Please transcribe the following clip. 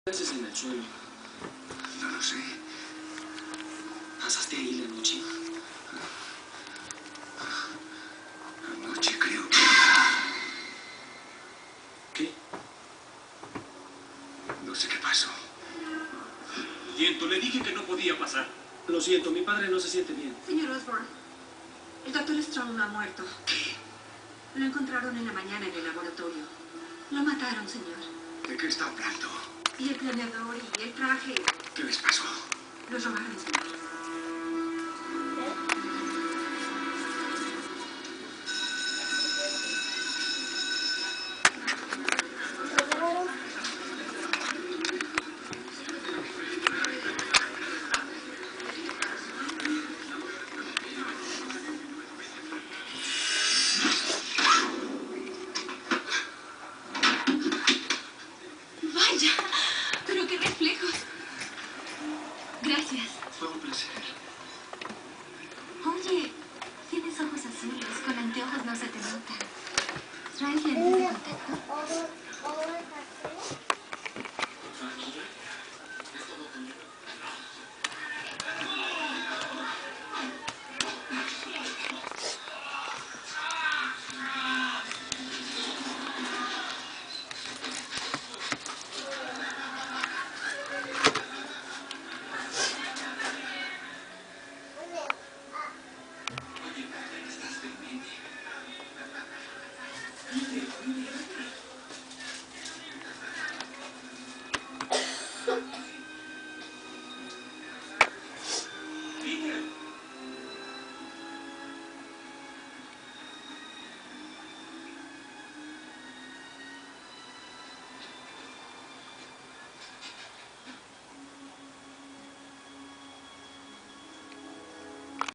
¿Qué haces en el suelo? No lo sé. ¿Pasaste ahí la noche? Anoche creo que... ¿Qué? No sé qué pasó. Siento, le dije que no podía pasar. Lo siento, mi padre no se siente bien. Señor Osborn, el doctor Strong ha muerto. ¿Qué? Lo encontraron en la mañana en el laboratorio. Lo mataron, señor. ¿De qué está hablando? Y el planeador y el traje ¿Qué les pasó? los robaron, señor.